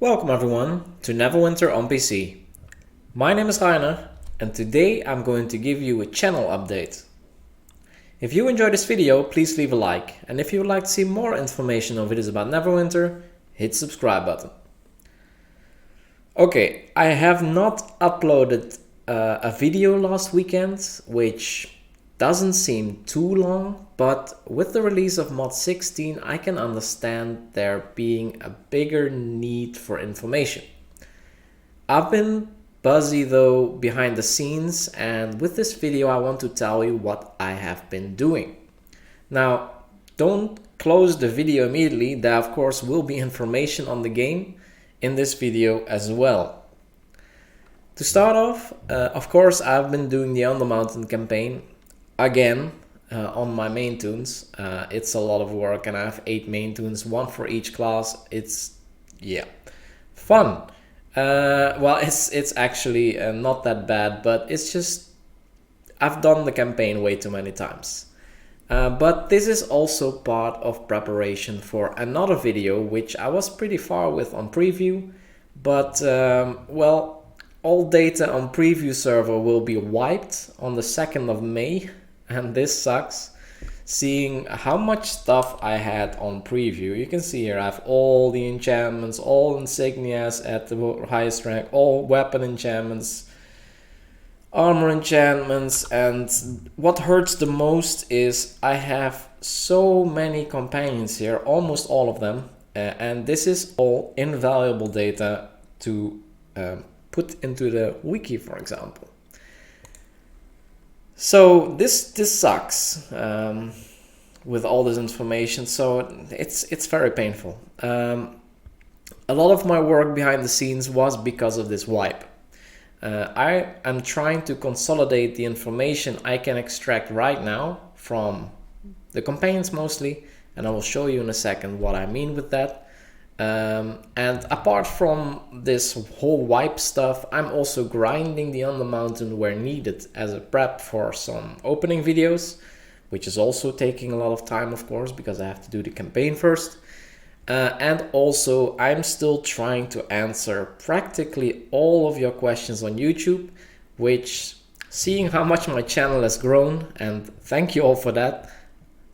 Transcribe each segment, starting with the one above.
Welcome everyone to Neverwinter on PC. My name is Vyerna and today I'm going to give you a channel update. If you enjoyed this video, please leave a like, and if you would like to see more information on videos about Neverwinter, hit the subscribe button. Okay, I have not uploaded a video last weekend, which doesn't seem too long, but with the release of mod 16 I can understand there being a bigger need for information. I've been busy though behind the scenes, and with this video I want to tell you what I have been doing. Now, don't close the video immediately, there of course will be information on the game in this video as well. To start off, of course I've been doing the Undermountain campaign again on my main tunes. It's a lot of work and I have 8 main tunes, 1 for each class. It's, yeah, fun. Well, it's actually not that bad, but it's just I've done the campaign way too many times. But this is also part of preparation for another video which I was pretty far with on preview, but well, all data on preview server will be wiped on the 2nd of May. And this sucks, seeing how much stuff I had on preview. You can see here I have all the enchantments, all insignias at the highest rank, all weapon enchantments, armor enchantments, and what hurts the most is I have so many companions here, almost all of them, and this is all invaluable data to put into the wiki, for example. So this sucks with all this information, so it's very painful. A lot of my work behind the scenes was because of this wipe. I am trying to consolidate the information I can extract right now from the campaigns mostly, and I will show you in a second what I mean with that. And apart from this whole wipe stuff, I'm also grinding the Undermountain where needed as a prep for some opening videos, which is also taking a lot of time, of course, because I have to do the campaign first. And also I'm still trying to answer practically all of your questions on YouTube, which, seeing how much my channel has grown, and thank you all for that,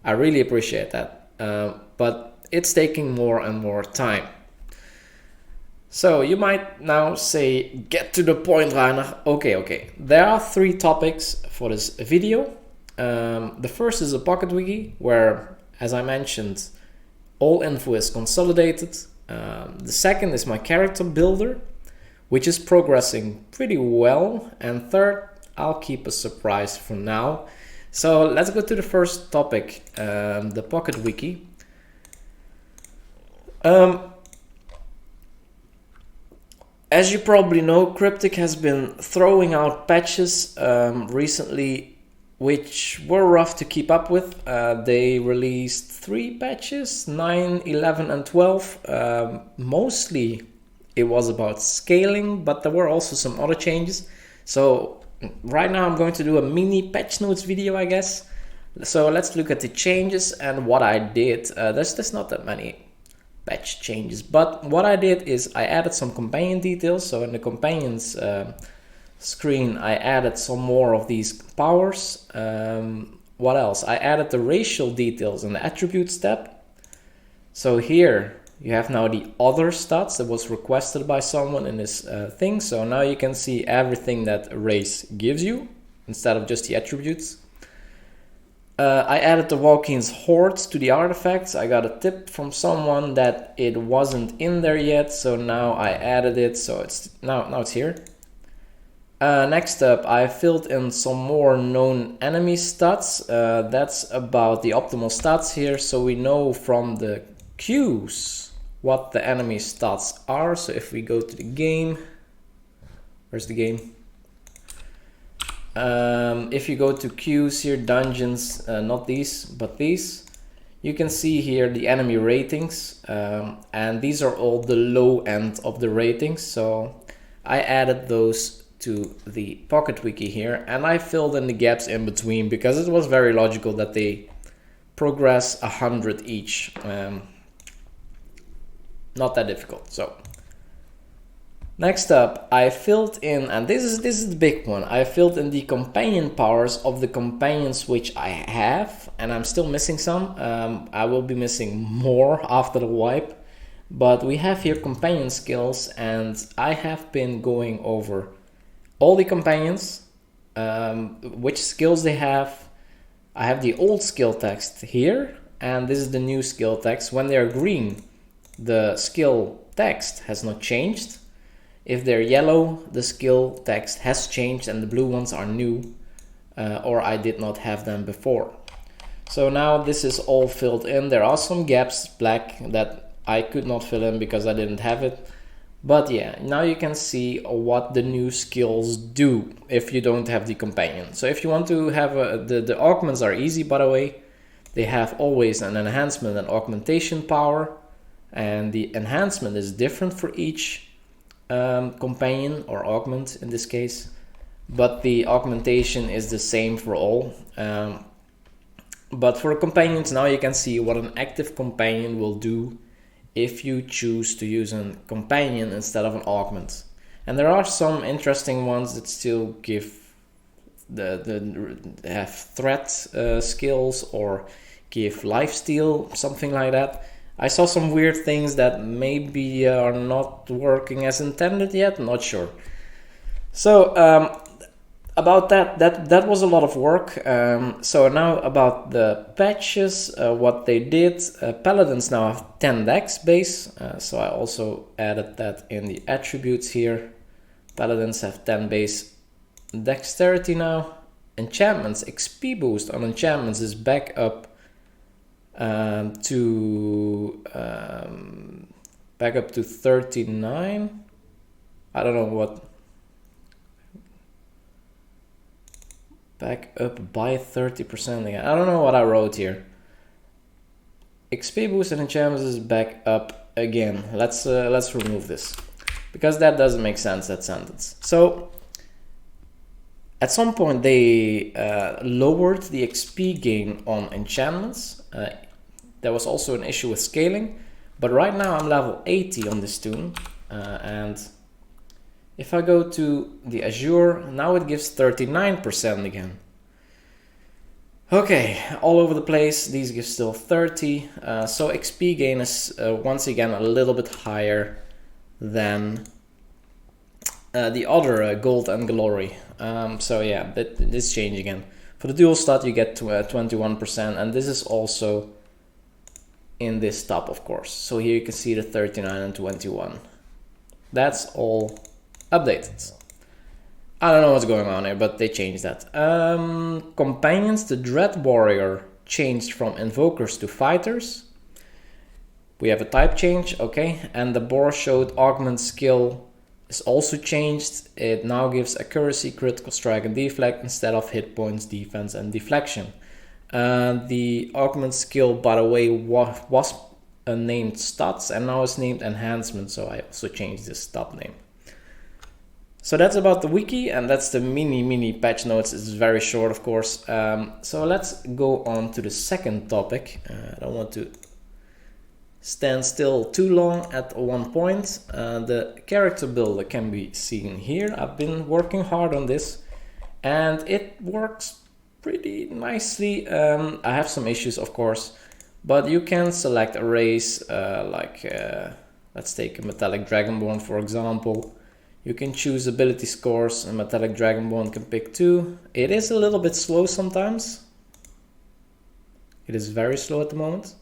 I really appreciate that. But it's taking more and more time. So you might now say, get to the point, Rainer. Okay. There are 3 topics for this video. The first is a pocket wiki, where, as I mentioned, all info is consolidated. The second is my character builder, which is progressing pretty well. And third, I'll keep a surprise for now. So let's go to the first topic, the pocket wiki. As you probably know, Cryptic has been throwing out patches recently which were rough to keep up with. They released 3 patches, 9, 11 and 12. Mostly it was about scaling, but there were also some other changes. So right now I'm going to do a mini patch notes video, I guess. So let's look at the changes and what I did. There's not that many patch changes, but what I did is I added some companion details. So in the companions screen I added some more of these powers. What else? I added the racial details in the attributes tab. So here you have now the other stats that was requested by someone in this thing. So now you can see everything that a race gives you instead of just the attributes. I added the Walkeen's hordes to the artifacts. I got a tip from someone that it wasn't in there yet, so now I added it, so it's now it's here. Next up, I filled in some more known enemy stats. That's about the optimal stats here, so we know from the queues what the enemy stats are. So if we go to the game, where's the game? If you go to queues here, dungeons, not these, but these, you can see here the enemy ratings, and these are all the low end of the ratings. So I added those to the pocket wiki here, and I filled in the gaps in between because it was very logical that they progress 100 each. Not that difficult. So Next up, I filled in, and this is the big one, I filled in the companion powers of the companions which I have, and I'm still missing some. I will be missing more after the wipe, but we have here companion skills, and I have been going over all the companions, which skills they have. I have the old skill text here, and this is the new skill text. When they're green, the skill text has not changed. If they're yellow, the skill text has changed and the blue ones are new, or I did not have them before. So now this is all filled in. There are some gaps, black, that I could not fill in because I didn't have it. But yeah, now you can see what the new skills do if you don't have the companion. So if you want to have the augments are easy, by the way. They have always an enhancement and augmentation power, and the enhancement is different for each companion or augment in this case, but the augmentation is the same for all. But for companions, now you can see what an active companion will do if you choose to use a companion instead of an augment. And there are some interesting ones that still give have threat skills or give lifesteal, something like that. I saw some weird things that maybe are not working as intended yet, not sure. So about that was a lot of work. So now about the patches, what they did. Paladins now have 10 dex base, so I also added that in the attributes here. Paladins have 10 base dexterity now. Enchantments, XP boost on enchantments is back up to 39. I don't know what. Back up by 30% again. I don't know what I wrote here. XP boost and enchantments is back up again. Let's remove this because that doesn't make sense, that sentence. So at some point they lowered the XP gain on enchantments. There was also an issue with scaling, but right now I'm level 80 on this toon, and if I go to the Azure, now it gives 39% again. Okay, all over the place, these give still 30, so XP gain is once again a little bit higher than the other gold and glory. So yeah, this change again. For the dual stat you get to 21%, and this is also in this tab, of course. So here you can see the 39 and 21. That's all updated. I don't know what's going on here, but they changed that. Companions, the Dread Warrior changed from invokers to fighters. We have a type change, okay, and the Boar Showed augment skill is also changed. It now gives accuracy, critical strike, and deflect instead of hit points, defense, and deflection. The augment skill, by the way, was named stats and now it's named enhancement, so I also changed this stat name. So that's about the wiki, and that's the mini patch notes. It's very short, of course. So let's go on to the second topic. I don't want to stand still too long at one point. The character builder can be seen here. I've been working hard on this and it works pretty nicely. I have some issues, of course, but you can select a race, let's take a metallic dragonborn, for example. You can choose ability scores. A metallic dragonborn can pick 2. It is a little bit slow sometimes. It is very slow at the moment.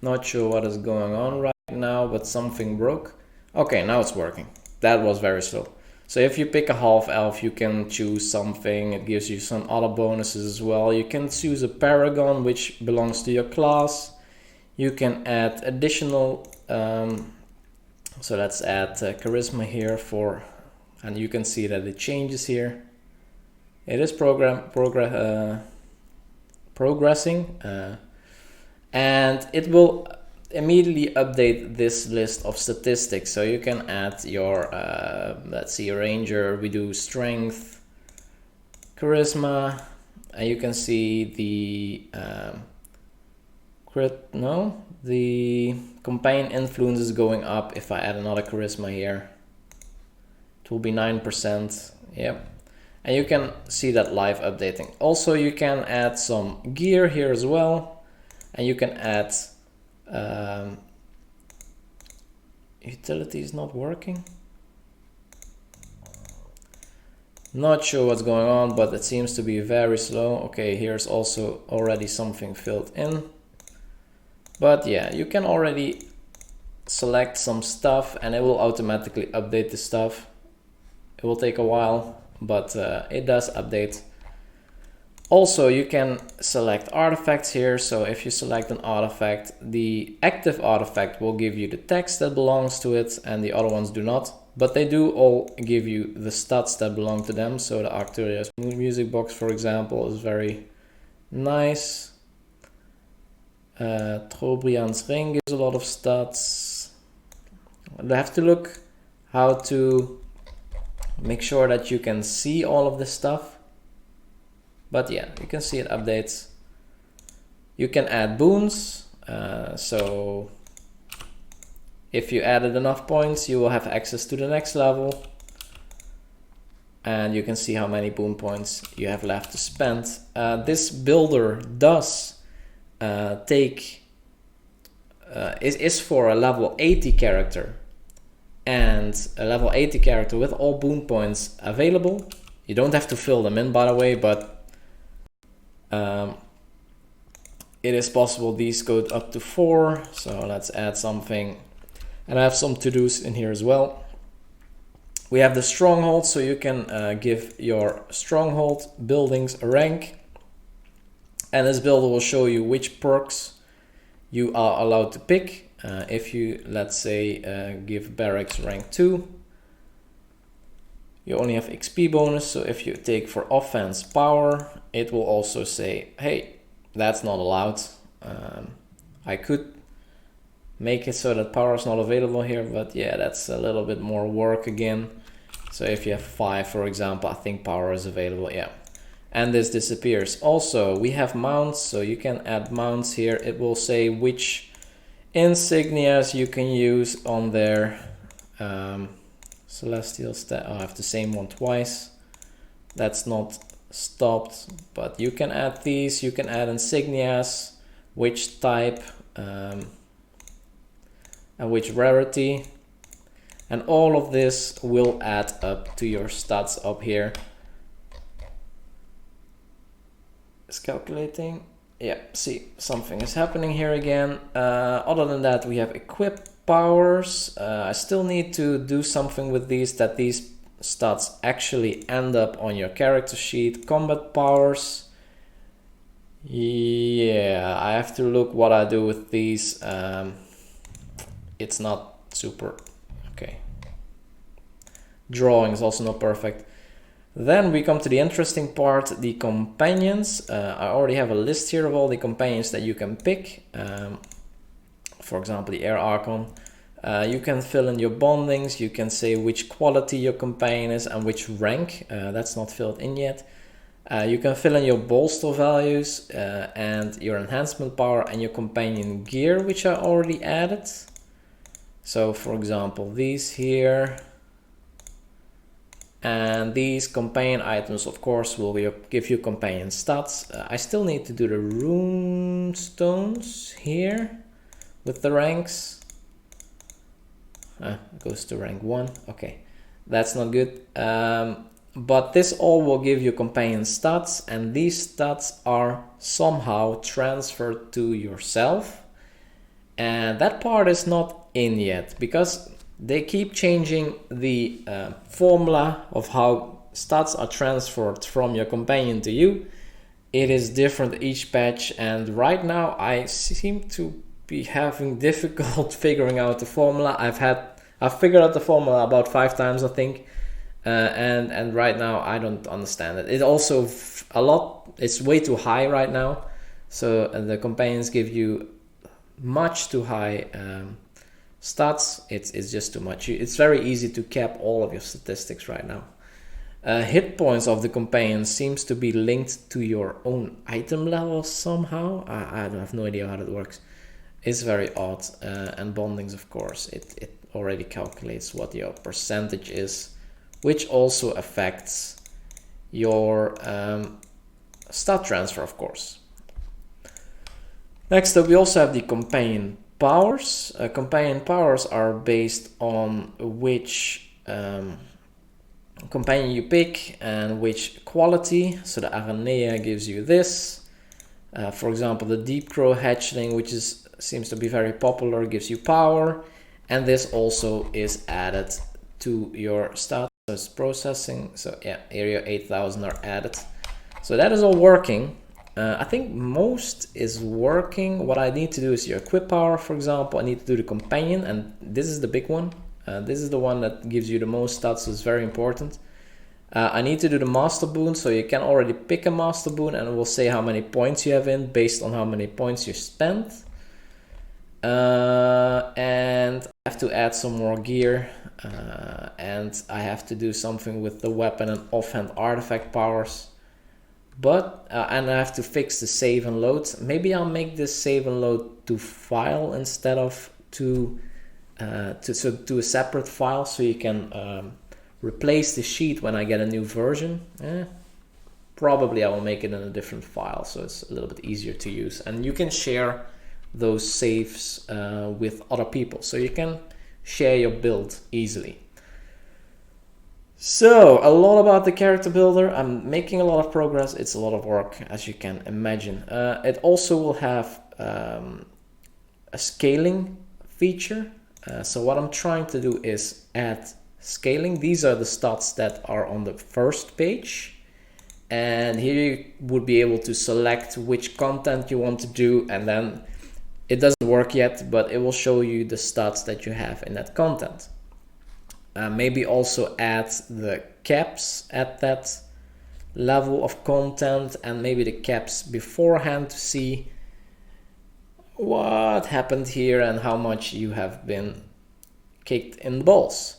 Not sure what is going on right now, but something broke. Okay, now it's working. That was very slow. So if you pick a half elf, you can choose something. It gives you some other bonuses as well. You can choose a paragon, which belongs to your class. You can add additional, so let's add charisma here for, and you can see that it changes here. It is progressing, and it will immediately update this list of statistics. So you can add your, let's see, ranger. We do strength, charisma, and you can see the the companion influence is going up. If I add another charisma here, it will be 9%. Yep. And you can see that live updating. Also, you can add some gear here as well, and you can add utility is not working. Not sure what's going on, but it seems to be very slow. Okay, here's also already something filled in. But yeah, you can already select some stuff and it will automatically update the stuff. It will take a while, but it does update. Also, you can select artifacts here. So if you select an artifact, the active artifact will give you the text that belongs to it and the other ones do not. But they do all give you the stats that belong to them. So the Arcturia's music box, for example, is very nice. Trobriand's ring gives a lot of stats. I have to look how to make sure that you can see all of this stuff. But yeah, you can see it updates. You can add boons. So if you added enough points, you will have access to the next level. And you can see how many boon points you have left to spend. This builder does is for a level 80 character. And a level 80 character with all boon points available. You don't have to fill them in, by the way, but it is possible these go up to 4. So let's add something. And I have some to-dos in here as well. We have the stronghold, so you can give your stronghold buildings a rank. And this builder will show you which perks you are allowed to pick. If you, let's say, give barracks rank 2, you only have XP bonus. So if you take for offense power, it will also say, hey, that's not allowed. I could make it so that power is not available here, but yeah, that's a little bit more work again. So if you have 5, for example, I think power is available, yeah. And this disappears. Also, we have mounts, so you can add mounts here. It will say which insignias you can use on there. Celestial stat, I have the same one twice. That's not stopped, but you can add these. You can add insignias, which type, and which rarity. And all of this will add up to your stats up here. It's calculating. Yeah, see, something is happening here again. Other than that, we have equip powers. I still need to do something with these, that these stats actually end up on your character sheet. Combat powers. Yeah, I have to look what I do with these. It's not super okay. Drawing is also not perfect. Then we come to the interesting part, the companions. I already have a list here of all the companions that you can pick. For example, the Air Archon. You can fill in your bondings. You can say which quality your companion is and which rank. That's not filled in yet. You can fill in your bolster values and your enhancement power and your companion gear, which I already added. So for example, these here. And these companion items, of course, will give you companion stats. I still need to do the rune stones here with the ranks. It goes to rank 1. Okay, that's not good. But this all will give you companion stats, and these stats are somehow transferred to yourself. And that part is not in yet, because they keep changing the formula of how stats are transferred from your companion to you. It is different each patch, and right now I seem to be having difficult figuring out the formula. I've figured out the formula about 5 times, I think, and right now I don't understand it. It also it's way too high right now, so the companions give you much too high stats. It's just too much. It's very easy to cap all of your statistics right now. Hit points of the companion seems to be linked to your own item level somehow. I have no idea how that works. It's very odd. And bondings, of course, it already calculates what your percentage is, which also affects your stat transfer, of course. Next up, we also have the companion powers. Companion powers are based on which companion you pick and which quality. So the Aranea gives you this. For example, the Deep Crow Hatchling, which seems to be very popular, gives you power. And this also is added to your stats. So it's processing. So yeah, area 8000 are added. So that is all working. I think most is working. What I need to do is your equip power, for example. I need to do the companion, and this is the big one. This is the one that gives you the most stats, so it's very important. I need to do the master boon, so you can already pick a master boon and it will say how many points you have in based on how many points you spent. And I have to add some more gear, and I have to do something with the weapon and offhand artifact powers. But and I have to fix the save and load. Maybe I'll make this save and load to file instead of to a separate file, so you can replace the sheet when I get a new version. Probably I will make it in a different file, so it's a little bit easier to use, and you can share those saves with other people, so you can share your build easily. So, a lot about the character builder. I'm making a lot of progress. It's a lot of work, as you can imagine. It also will have a scaling feature. So what I'm trying to do is add scaling. These are the stats that are on the first page. And here you would be able to select which content you want to do, and then it doesn't work yet, but it will show you the stats that you have in that content. Maybe also add the caps at that level of content, and maybe the caps beforehand to see what happened here and how much you have been kicked in the balls.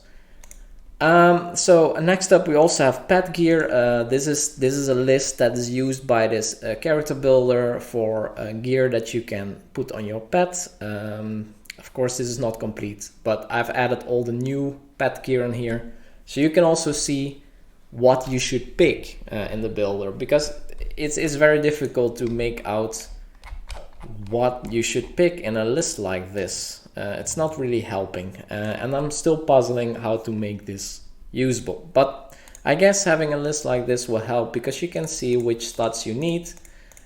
So next up, we also have pet gear. This is a list that is used by this character builder for gear that you can put on your pet. Of course, this is not complete, but I've added all the new pet gear in here, so you can also see what you should pick in the builder, because it's very difficult to make out what you should pick in a list like this. It's not really helping, and I'm still puzzling how to make this usable. But I guess having a list like this will help, because you can see which stats you need,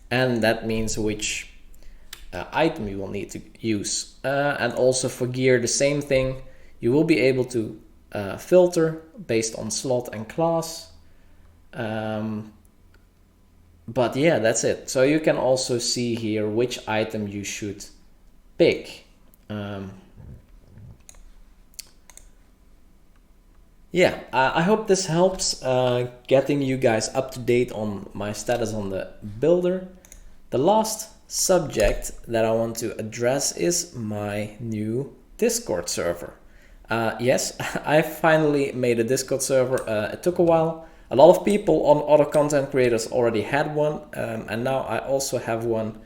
and that means which item you will need to use. And also for gear, the same thing. You will be able to filter based on slot and class. But yeah, that's it. So you can also see here which item you should pick. Yeah, I hope this helps getting you guys up to date on my status on the builder. The last subject that I want to address is my new Discord server. Yes, I finally made a Discord server. It took a while. A lot of people on other content creators already had one, and now I also have one.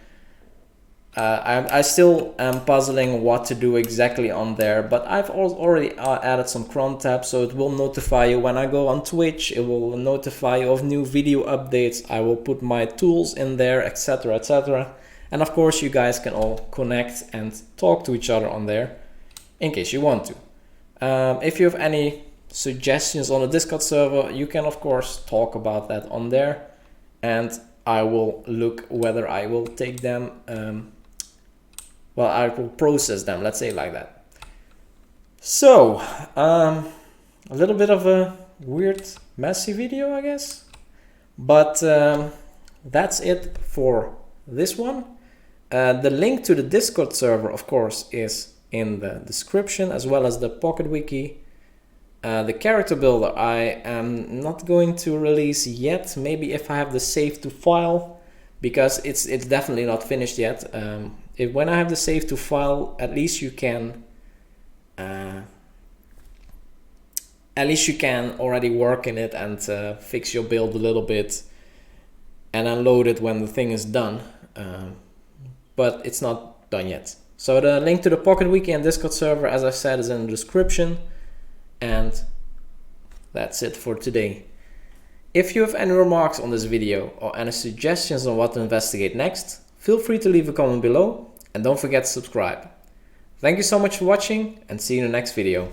I still am puzzling what to do exactly on there, but I've already added some cron tabs, so it will notify you when I go on Twitch. It will notify you of new video updates. I will put my tools in there, etc, etc. And of course, you guys can all connect and talk to each other on there, in case you want to. If you have any suggestions on the Discord server, you can of course talk about that on there, and I will look whether I will take them, well, I will process them, let's say like that. So, a little bit of a weird, messy video, I guess, but that's it for this one. The link to the Discord server, of course, is in the description, as well as the Pocket Wiki. The character builder I am not going to release yet, maybe if I have the save to file, because it's definitely not finished yet. When I have the save to file, at least you can at least you can already work in it and fix your build a little bit and unload it when the thing is done. But it's not done yet. So the link to the Pocket Wiki and Discord server, as I said, is in the description. And that's it for today. If you have any remarks on this video or any suggestions on what to investigate next, feel free to leave a comment below and don't forget to subscribe. Thank you so much for watching and see you in the next video.